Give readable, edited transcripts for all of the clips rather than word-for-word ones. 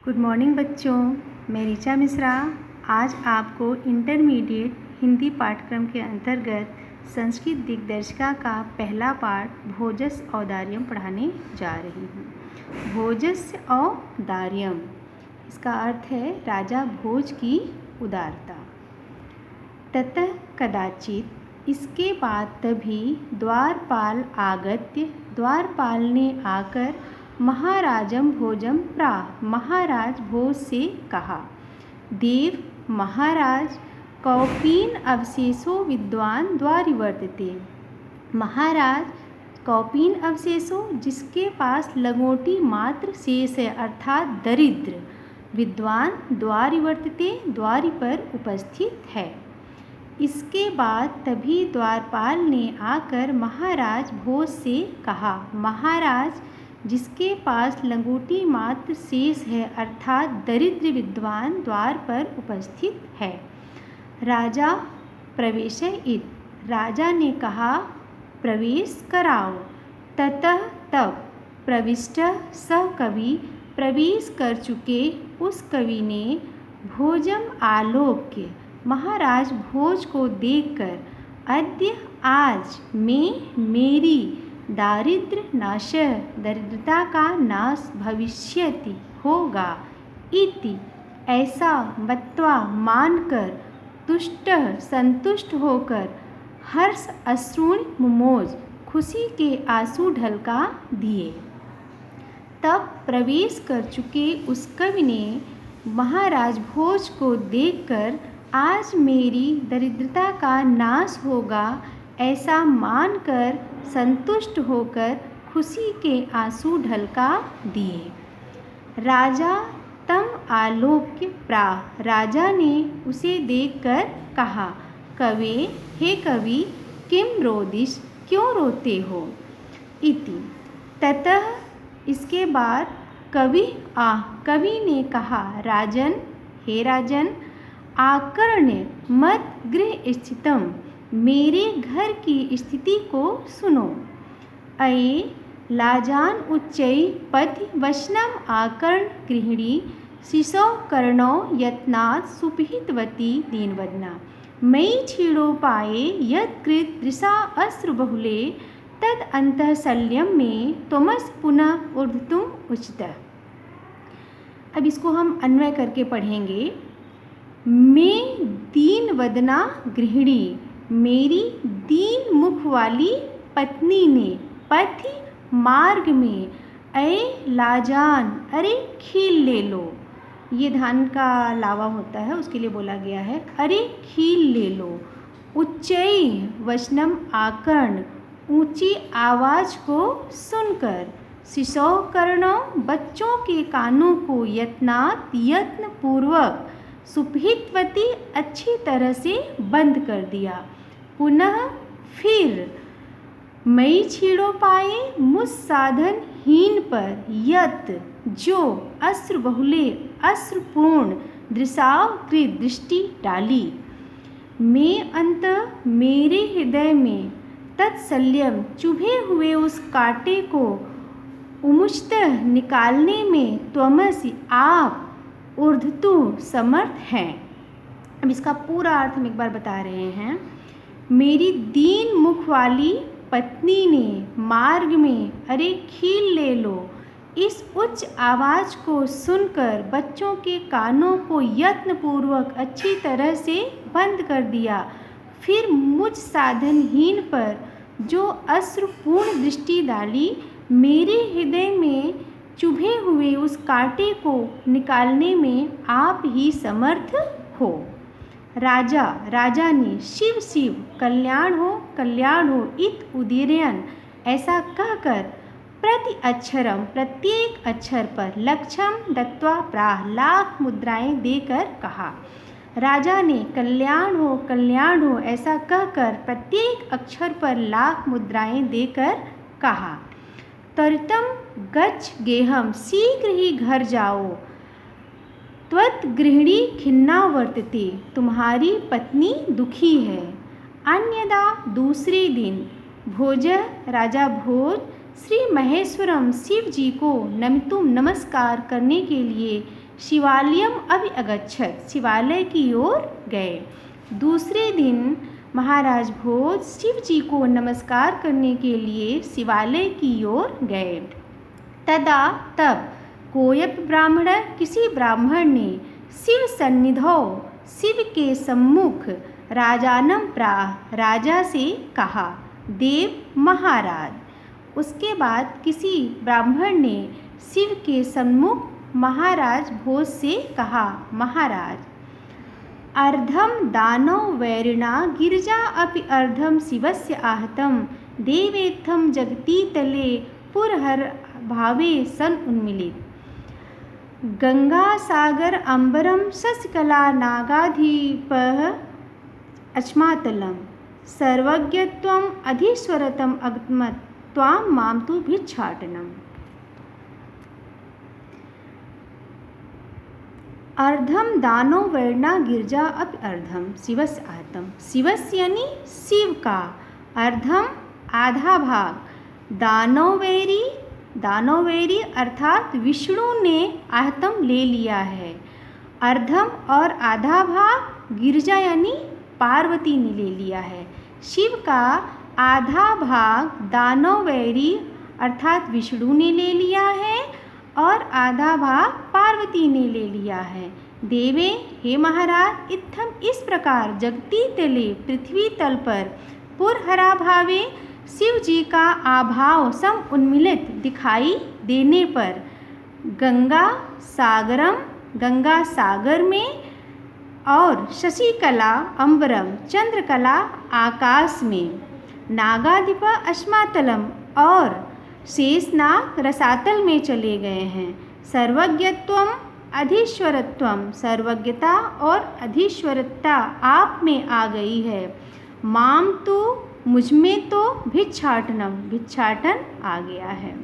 Good morning बच्चों, मैं ऋचा मिश्रा आज आपको इंटरमीडिएट हिंदी पाठ्यक्रम के अंतर्गत संस्कृत दिग्दर्शिका का पहला पाठ भोजस्य औदार्यम पढ़ाने जा रही हूँ। भोजस्य औदार्यम, इसका अर्थ है राजा भोज की उदारता। ततः कदाचित, इसके बाद तभी द्वारपाल आगत्य, द्वारपाल ने आकर महाराजम भोजम प्राह, महाराज भोज से कहा। देव महाराज कौपीन अवशेषो विद्वान द्वारिवर्तते। महाराज कौपीन अवशेषो, जिसके पास लंगोटी मात्र शेष है अर्थात दरिद्र, विद्वान द्वारिवर्तते, द्वारी पर उपस्थित है। इसके बाद तभी द्वारपाल ने आकर महाराज भोज से कहा। महाराज जिसके पास लंगोटी मात्र शेष है अर्थात दरिद्र, विद्वान द्वार पर उपस्थित है। राजा प्रवेशयित, राजा ने कहा प्रवेश कराओ। ततः तब प्रविष्ट सह कवि, प्रवेश कर चुके उस कवि ने भोजम आलोक्य, महाराज भोज को देखकर अद्य आज में मेरी दारिद्र्य नाश, दरिद्रता का नाश भविष्यति होगा इति, ऐसा मत्वा मानकर तुष्ट संतुष्ट होकर हर्ष अश्रुण मुमोज, खुशी के आंसू ढलका दिए। तब प्रवेश कर चुके उस कवि ने महाराज भोज को देखकर आज मेरी दरिद्रता का नाश होगा ऐसा मानकर संतुष्ट होकर खुशी के आंसू ढलका दिए। राजा तम आलोक्य प्राह, राजा ने उसे देखकर कहा कवे, हे कवि, किम रोदिश, क्यों रोते हो इति। ततः इसके बाद कवि ने कहा राजन, हे राजन, आकर्ण्य मत गृह स्थितम, मेरे घर की स्थिति को सुनो। अये लाजान उच्चै पथि वचनम आकर्ण गृहिणी, शिशो कर्णो यत्नात् सुपिहितवती दीनवदना, मयि क्षीणोपाये यत्कृत दृशा अश्रुबहुले, तद अंतः शल्यम में त्वमस पुनः ऊर्ध्वतुम उचितः। अब इसको हम अन्वय करके पढ़ेंगे। मैं दीन वदना गृहिणी, मेरी दीन मुख वाली पत्नी ने पथि मार्ग में, अये लाजान, अरे खील ले लो, ये धान का लावा होता है उसके लिए बोला गया है, अरे खील ले लो। उच्चई वचनम आकर्ण, ऊंची आवाज को सुनकर, शिशो कर्णो, बच्चों के कानों को, यत्नात्, यत्न पूर्वक, सुपहितवती, अच्छी तरह से बंद कर दिया। पुनः फिर, मई छीड़ो पाए, मुझ साधन हीन पर, यत, जो, अस्त्र बहुले, अस्त्रपूर्ण, दृशाव कृत, दृष्टि डाली। मैं अंत, मेरे हृदय में, तत्सल्यम, चुभे हुए उस कांटे को, उमुचतः, निकालने में, त्वमसि, आप, ऊर्ध्वतु, समर्थ हैं। अब इसका पूरा अर्थ हम एक बार बता रहे हैं। मेरी दीन मुख वाली पत्नी ने मार्ग में, अरे खील ले लो, इस उच्च आवाज़ को सुनकर बच्चों के कानों को यत्नपूर्वक अच्छी तरह से बंद कर दिया। फिर मुझ साधनहीन पर जो अश्रुपूर्ण दृष्टि डाली, मेरे हृदय में चुभे हुए उस कांटे को निकालने में आप ही समर्थ हो। राजा, राजा ने, शिव शिव, कल्याण हो इत उदीरयन, ऐसा कहकर प्रति अक्षरम, प्रत्येक अक्षर पर, लक्षम दत्वा प्राह, लाख मुद्राएं देकर कहा। राजा ने कल्याण हो ऐसा कहकर प्रत्येक अक्षर पर लाख मुद्राएं देकर कहा। त्वरितम गच्छ गेहम, शीघ्र ही घर जाओ। त्वत् गृहिणी खिन्ना वर्तते, तुम्हारी पत्नी दुखी है। अन्यदा, दूसरे दिन, भोज, राजा भोज, श्री महेश्वरम शिव जी को नमितुम नमस्कार करने के लिए शिवालयम अभि अगच्छत, शिवालय की ओर गए। दूसरे दिन महाराज भोज शिव जी को नमस्कार करने के लिए शिवालय की ओर गए। तदा तब कोयप ब्राह्मण, किसी ब्राह्मण ने शिव सन्निधौ, शिव के सम्मुख राजानम प्राह, राजा से कहा, देव महाराज। उसके बाद किसी ब्राह्मण ने शिव के सम्मुख महाराज भोज से कहा, महाराज, अर्धम दानव वैरिणा गिरिजा अपि अर्धम शिवस्य आहतम देवेत्थम जगती तले पुरहर भावे सन उन्मिलित। गंगा सागर अंबरम शशिकला नागाधिपः अच्मातलम सर्वज्ञत्वम अधीश्वरतम अगमत त्वां माम तु भिक्षाटनम। अर्धम दानो वैरणा गिरजा अप अर्धम शिवस्य आहतम, शिवस्य यानी शिव का, अर्धम आधा भाग, दानवैरी, दानवैरी अर्थात विष्णु ने आहतम ले लिया है। अर्धम और आधा भाग गिरजा यानी पार्वती ने ले लिया है। शिव का आधा भाग दानवैरी अर्थात विष्णु ने ले लिया है और आधा भाग पार्वती ने ले लिया है। देवे, हे महाराज, इत्थम इस प्रकार जगती तले पृथ्वी तल पर पुरहरा भावे शिव जी का आभाव सम उन्मिलित दिखाई देने पर गंगा सागरम, गंगा सागर में, और शशिकला अंबरम, चंद्रकला आकाश में, नागाधिपा अश्मातलम और शेषनाग रसातल में चले गए हैं। सर्वज्ञत्वम अधीश्वरत्वम, सर्वज्ञता और अधीश्वरता आप में आ गई है। माम तो, मुझ में तो भिक्षाटनम, भिक्षाटन आ गया है।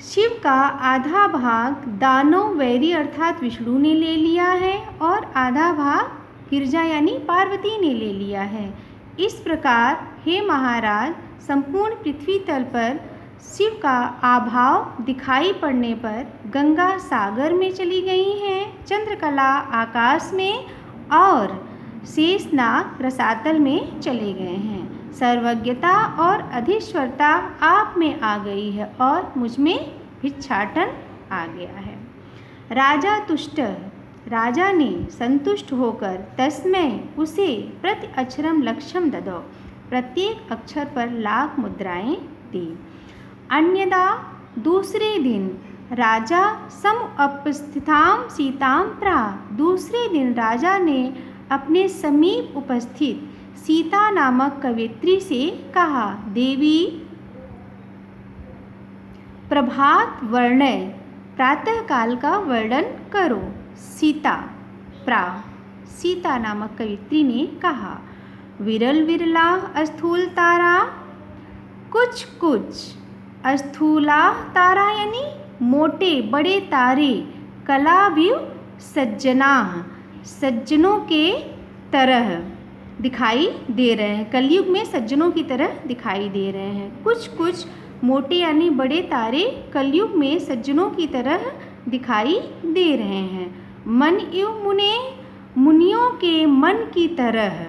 शिव का आधा भाग दानव वैरी अर्थात विष्णु ने ले लिया है और आधा भाग गिरजा यानी पार्वती ने ले लिया है। इस प्रकार हे महाराज, संपूर्ण पृथ्वी तल पर शिव का आभाव दिखाई पड़ने पर गंगा सागर में चली गई हैं, चंद्रकला आकाश में और शेषनाग रसातल में चले गए हैं। सर्वज्ञता और अधीश्वरता आप में आ गई है और मुझ में भिक्षाटन आ गया है। राजा तुष्ट, राजा ने संतुष्ट होकर तस्मै उसे प्रति अक्षरम लक्ष्यम ददौ, प्रत्येक अक्षर पर लाख मुद्राएं दी। अन्यदा दूसरे दिन राजा समुपस्थितां सीतां प्राह, दूसरे दिन राजा ने अपने समीप उपस्थित सीता नामक कवयित्री से कहा, देवी, प्रभात वर्णय, प्रातः काल का वर्णन करो। सीता प्राह, सीता नामक कवयित्री ने कहा, विरल विरला स्थूल तारा, कुछ कुछ स्थूला तारा यानी मोटे बड़े तारे, कलाविव सज्जना, सज्जनों के तरह दिखाई दे रहे हैं, कलयुग में सज्जनों की तरह दिखाई दे रहे हैं। कुछ कुछ मोटे यानी बड़े तारे कलयुग में सज्जनों की तरह दिखाई दे रहे हैं। मन इव मुने, मुनियों के मन की तरह,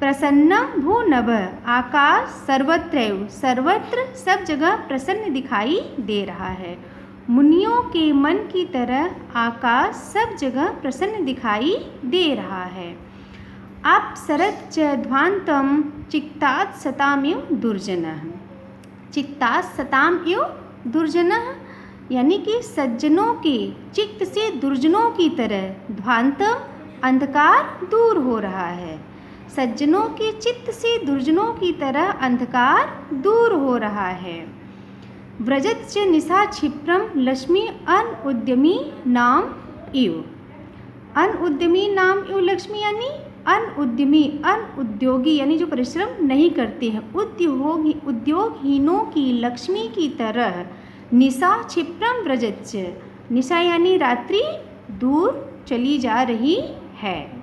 प्रसन्नम भूनभ, आकाश सर्वत्रैव, सर्वत्र सब जगह प्रसन्न दिखाई दे रहा है। मुनियों के मन की तरह आकाश सब जगह प्रसन्न दिखाई दे रहा है। आप शरद च ध्वांतम चित्तात् सतामिव दुर्जनः, चित्तात् सतामिव दुर्जनः यानी कि सज्जनों के चित्त से दुर्जनों की तरह, ध्वांतम अंधकार दूर हो रहा है, सज्जनों के चित्त से दुर्जनों की तरह अंधकार दूर हो रहा है। व्रजत च निशा क्षिप्रम लक्ष्मी अन उद्यमी नाम इव, अन उद्यमी नाम इव लक्ष्मी यानी अन उद्यमी, अन उद्योगी यानी जो परिश्रम नहीं करते हैं, उद्योगहीनों की लक्ष्मी की तरह। निशा क्षिप्रम व्रजत च, निशा यानी रात्रि दूर चली जा रही है।